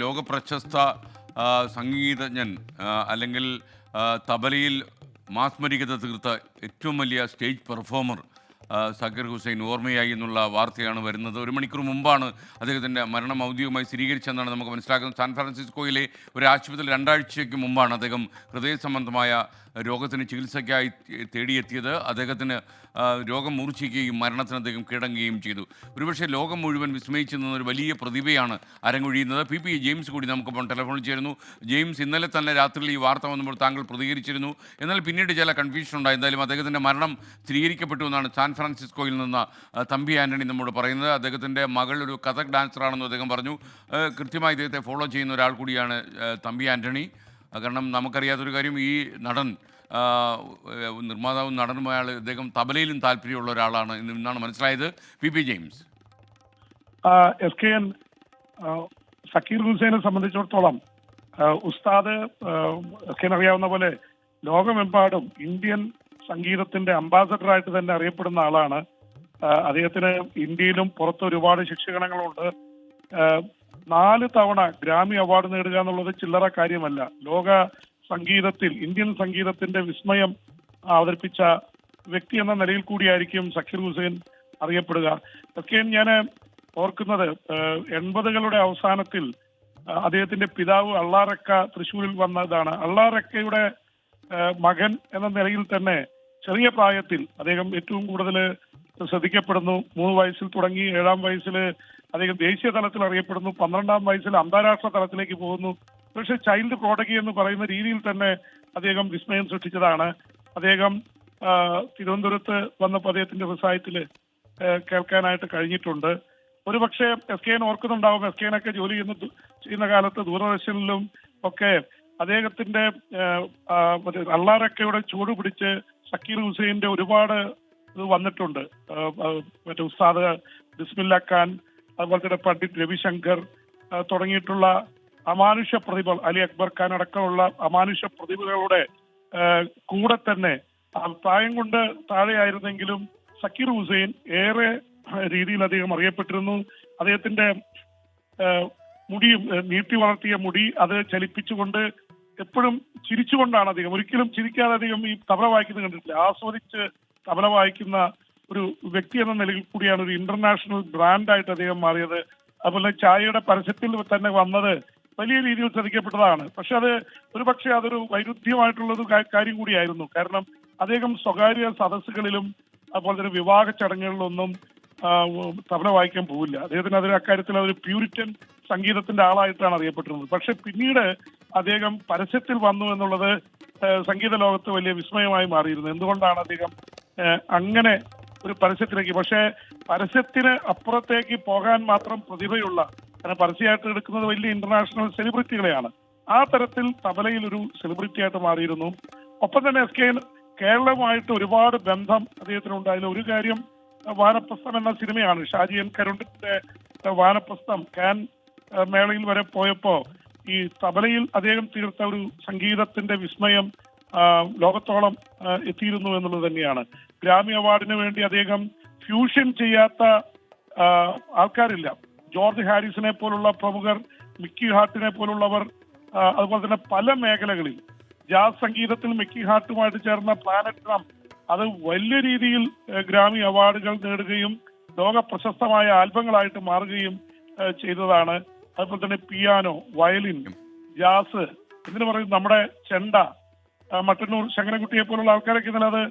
ലോക പ്രശസ്ത സംഗീതജ്ഞൻ അല്ലെങ്കിൽ തബലയിൽ മാസ്മരികത തീർത്ത ഏറ്റവും വലിയ സ്റ്റേജ് പെർഫോമർ സക്കീർ ഹുസൈൻ ഓർമ്മയായി എന്നുള്ള വാർത്തയാണ് വരുന്നത്. ഒരു മണിക്കൂർ മുമ്പാണ് അദ്ദേഹത്തിൻ്റെ മരണം ഔദ്യോഗികമായി സ്ഥിരീകരിച്ചെന്നാണ് നമുക്ക് മനസ്സിലാക്കുന്നത്. സാൻ ഫ്രാൻസിസ്കോയിലെ ഒരു ആശുപത്രിയിൽ 2 ആഴ്ചയ്ക്ക് മുമ്പാണ് അദ്ദേഹം ഹൃദയ സംബന്ധമായ രോഗത്തിന് ചികിത്സയ്ക്കായി തേടിയെത്തിയത്. അദ്ദേഹത്തിന് രോഗം മൂർച്ഛിക്കുകയും മരണത്തിന് അദ്ദേഹം കീഴടങ്ങുകയും ചെയ്തു. ഒരുപക്ഷെ ലോകം മുഴുവൻ വിസ്മയിച്ചു നിന്ന ഒരു വലിയ പ്രതിഭയാണ് അരങ്ങൊഴിയുന്നത്. പി ജെയിംസ് കൂടി നമുക്കിപ്പോൾ ടെലിഫോണിൽ ചേരുന്നു. ജെയിംസ്, ഇന്നലെ തന്നെ രാത്രിയിൽ ഈ വാർത്ത വന്നപ്പോൾ താങ്കൾ പ്രതികരിച്ചിരുന്നു, എന്നാൽ പിന്നീട് ചില കൺഫ്യൂഷൻ ഉണ്ടായി. എന്തായാലും അദ്ദേഹത്തിൻ്റെ മരണം സ്ഥിരീകരിക്കപ്പെട്ടു എന്നാണ് സാൻ ഫ്രാൻസിസ്കോയിൽ നിന്ന് തമ്പി ആൻ്റണി നമ്മോട് പറയുന്നത്. അദ്ദേഹത്തിൻ്റെ മകൾ ഒരു കഥക് ഡാൻസറാണെന്ന് അദ്ദേഹം പറഞ്ഞു. കൃത്യമായി ഇദ്ദേഹത്തെ ഫോളോ ചെയ്യുന്ന ഒരാൾ കൂടിയാണ് തമ്പി ആൻ്റണി. കാരണം നമുക്കറിയാത്തൊരു കാര്യം, ഈ നടൻ നിർമ്മാതാവും നടനുമായ ഇദ്ദേഹം തബലയിലും താല്പര്യമുള്ള ഒരാളാണ് എന്നാണ് മനസ്സിലായത്. P James. SKN സക്കീർ ഹുസൈനെ സംബന്ധിച്ചിടത്തോളം ഉസ്താദ് SKN അറിയാവുന്ന പോലെ ലോകമെമ്പാടും ഇന്ത്യൻ സംഗീതത്തിന്റെ അംബാസഡറായിട്ട് തന്നെ അറിയപ്പെടുന്ന ആളാണ്. അദ്ദേഹത്തിന് ഇന്ത്യയിലും പുറത്ത് ഒരുപാട് ശിക്ഷകണങ്ങളുണ്ട്. 4 തവണ ഗ്രാമി അവാർഡ് നേടുക എന്നുള്ളത് ചില്ലറ കാര്യമല്ല. ലോക സംഗീതത്തിൽ ഇന്ത്യൻ സംഗീതത്തിന്റെ വിസ്മയം അവതരിപ്പിച്ച വ്യക്തി എന്ന നിലയിൽ കൂടിയായിരിക്കും സക്കീർ ഹുസൈൻ അറിയപ്പെടുക. ഒക്കെ ഞാൻ ഓർക്കുന്നത് 80കളുടെ അവസാനത്തിൽ അദ്ദേഹത്തിന്റെ പിതാവ് അള്ളാറക്ക തൃശ്ശൂരിൽ വന്നതാണ്. അള്ളാറക്കയുടെ മകൻ എന്ന നിലയിൽ തന്നെ ചെറിയ പ്രായത്തിൽ അദ്ദേഹം ഏറ്റവും കൂടുതൽ ശ്രദ്ധിക്കപ്പെടുന്നു. 3 വയസ്സിൽ തുടങ്ങി 7-ാം വയസ്സിൽ അദ്ദേഹം ദേശീയ തലത്തിൽ അറിയപ്പെടുന്നു. 12-ാം വയസ്സിൽ അന്താരാഷ്ട്ര തലത്തിലേക്ക് പോകുന്നു. പക്ഷെ ചൈൽഡ് പ്രോഡഗി എന്ന് പറയുന്ന രീതിയിൽ തന്നെ അദ്ദേഹം വിസ്മയം സൃഷ്ടിച്ചതാണ്. അദ്ദേഹം തിരുവനന്തപുരത്ത് വന്നപ്പോൾ അദ്ദേഹത്തിന്റെ വ്യവസായത്തിൽ കേൾക്കാനായിട്ട് കഴിഞ്ഞിട്ടുണ്ട്. ഒരുപക്ഷെ SKN ഓർക്കുന്നുണ്ടാവും, SKNൊക്കെ ജോലി ചെയ്യുന്ന കാലത്ത് ദൂരദർശനിലും ഒക്കെ അദ്ദേഹത്തിന്റെ അള്ളാറക്കയുടെ ചുവട് പിടിച്ച് സക്കീർ ഹുസൈന്റെ ഒരുപാട് ഇത് വന്നിട്ടുണ്ട്. മറ്റേ ഉസ്താദ് ബിസ്മില്ല ഖാൻ, അതുപോലെ തന്നെ പണ്ഡിറ്റ് രവിശങ്കർ തുടങ്ങിയിട്ടുള്ള അമാനുഷ്യ പ്രതിഭകൾ, അലി അക്ബർ ഖാൻ അടക്കമുള്ള അമാനുഷ്യ പ്രതിഭകളുടെ കൂടെ തന്നെ പ്രായം കൊണ്ട് താഴെയായിരുന്നെങ്കിലും സക്കീർ ഹുസൈൻ ഏറെ രീതിയിൽ അദ്ദേഹം അറിയപ്പെട്ടിരുന്നു. അദ്ദേഹത്തിന്റെ മുടിയും നീട്ടി വളർത്തിയ മുടി അത് ചലിപ്പിച്ചുകൊണ്ട് എപ്പോഴും ചിരിച്ചുകൊണ്ടാണ് അദ്ദേഹം, ഒരിക്കലും ചിരിക്കാതെ അദ്ദേഹം ഈ തബല വായിക്കുന്നത് കണ്ടിട്ടില്ല. ആസ്വദിച്ച് തബല വായിക്കുന്ന ഒരു വ്യക്തി എന്ന നിലയിൽ കൂടിയാണ് ഒരു ഇന്റർനാഷണൽ ബ്രാൻഡായിട്ട് അദ്ദേഹം മാറിയത്. അതുപോലെ ചായയുടെ പരസ്യത്തിൽ തന്നെ വന്നത് വലിയ രീതിയിൽ ശ്രദ്ധിക്കപ്പെട്ടതാണ്. പക്ഷെ അത് ഒരുപക്ഷെ അതൊരു വൈരുദ്ധ്യമായിട്ടുള്ളൊരു കാര്യം കൂടിയായിരുന്നു. കാരണം അദ്ദേഹം സ്വകാര്യ സദസ്സുകളിലും അതുപോലെ തന്നെ വിവാഹ ചടങ്ങുകളിലൊന്നും തബല വായിക്കാൻ പോവില്ല. അദ്ദേഹത്തിന് അതിന് അക്കാര്യത്തിൽ ഒരു പ്യൂരിറ്റൻ സംഗീതത്തിന്റെ ആളായിട്ടാണ് അറിയപ്പെട്ടിരുന്നത്. പക്ഷെ പിന്നീട് അദ്ദേഹം പരസ്യത്തിൽ വന്നു എന്നുള്ളത് സംഗീത ലോകത്ത് വലിയ വിസ്മയമായി മാറിയിരുന്നു. എന്തുകൊണ്ടാണ് അദ്ദേഹം അങ്ങനെ ഒരു പരസ്യത്തിലേക്ക്, പക്ഷേ പരസ്യത്തിന് അപ്പുറത്തേക്ക് പോകാൻ മാത്രം പ്രതിഭയുള്ള, കാരണം പരസ്യമായിട്ട് എടുക്കുന്നത് വലിയ ഇന്റർനാഷണൽ സെലിബ്രിറ്റികളെയാണ്. ആ തരത്തിൽ തബലയിൽ ഒരു സെലിബ്രിറ്റി ആയിട്ട് മാറിയിരുന്നു. ഒപ്പം തന്നെ SKN കേരളവുമായിട്ട് ഒരുപാട് ബന്ധം അദ്ദേഹത്തിനുണ്ടായാലും ഒരു കാര്യം, വാനപ്രസ്ഥം എന്ന സിനിമയാണ്, ഷാജി എൻ കരുണിന്റെ വാനപ്രസ്ഥം കാൻ മേളയിൽ വരെ പോയപ്പോ ഈ തബലയിൽ അദ്ദേഹം തീർത്ത ഒരു സംഗീതത്തിന്റെ വിസ്മയം ലോകത്തോളം എത്തിയിരുന്നു എന്നുള്ളത് തന്നെയാണ്. ഗ്രാമി അവാർഡിന് വേണ്ടി അദ്ദേഹം ഫ്യൂഷൻ ചെയ്യാത്ത ആൾക്കാരില്ല. ജോർജ് ഹാരിസിനെ പോലുള്ള പ്രമുഖർ, മിക്കി ഹാർട്ടിനെ പോലുള്ളവർ, അതുപോലെ തന്നെ പല മേഖലകളിൽ ജാസ് സംഗീതത്തിൽ മിക്കി ഹാർട്ടുമായിട്ട് ചേർന്ന പ്ലാനറ്റ് ഡ്രം അത് വലിയ രീതിയിൽ ഗ്രാമി അവാർഡുകൾ നേടുകയും ലോക പ്രശസ്തമായ ആൽബങ്ങളായിട്ട് മാറുകയും ചെയ്തതാണ്. അതുപോലെ തന്നെ പിയാനോ, വയലിൻ, ജാസ്, എന്തിനു പറയും നമ്മുടെ ചെണ്ട, മട്ടന്നൂർ ശങ്കരൻകുട്ടിയെ പോലുള്ള ആൾക്കാരൊക്കെ ഇന്നലെ അത്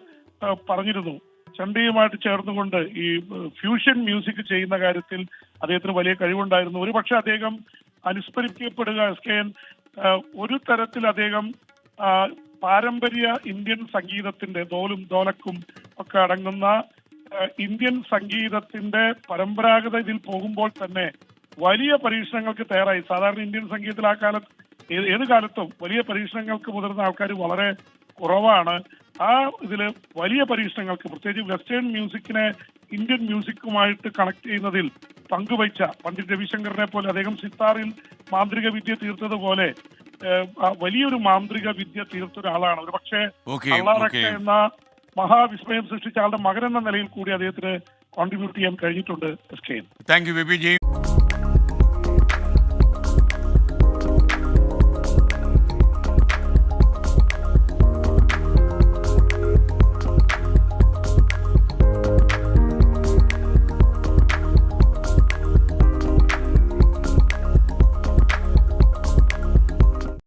പറഞ്ഞിരുന്നു. ചെണ്ടയുമായിട്ട് ചേർന്നുകൊണ്ട് ഈ ഫ്യൂഷൻ മ്യൂസിക് ചെയ്യുന്ന കാര്യത്തിൽ അദ്ദേഹത്തിന് വലിയ കഴിവുണ്ടായിരുന്നു. ഒരു പക്ഷെ അദ്ദേഹം അനുസ്മരിക്കപ്പെടുക SKN ഒരു തരത്തിൽ അദ്ദേഹം പാരമ്പര്യ ഇന്ത്യൻ സംഗീതത്തിന്റെ ദോലും ദോലക്കും ഒക്കെ അടങ്ങുന്ന ഇന്ത്യൻ സംഗീതത്തിന്റെ പരമ്പരാഗത ഇതിൽ പോകുമ്പോൾ തന്നെ വലിയ പരീക്ഷണങ്ങൾക്ക് തയ്യാറായി. സാധാരണ ഇന്ത്യൻ സംഗീതത്തിൽ ആ കാലത്ത് ഏത് കാലത്തും വലിയ പരീക്ഷണങ്ങൾക്ക് മുതിർന്ന ആൾക്കാർ വളരെ കുറവാണ്. ആ ഇതില് വലിയ പരീക്ഷണങ്ങൾക്ക്, പ്രത്യേകിച്ച് വെസ്റ്റേൺ മ്യൂസിക്കിനെ ഇന്ത്യൻ മ്യൂസിക്കുമായിട്ട് കണക്ട് ചെയ്യുന്നതിൽ പങ്കുവച്ച പണ്ഡിറ്റ് രവിശങ്കറിനെ പോലെ അദ്ദേഹം സിത്താറിൽ മാന്ത്രിക വിദ്യ തീർത്തതുപോലെ വലിയൊരു മാന്ത്രിക വിദ്യ തീർത്ത ഒരാളാണ്. ഒരു പക്ഷേ അള്ളാറക്ക എന്ന മഹാവിസ്മയം സൃഷ്ടിച്ച ആളുടെ മകൻ എന്ന നിലയിൽ കൂടി അദ്ദേഹത്തിന് കോൺട്രിബ്യൂട്ട് ചെയ്യാൻ കഴിഞ്ഞിട്ടുണ്ട്. Thank you,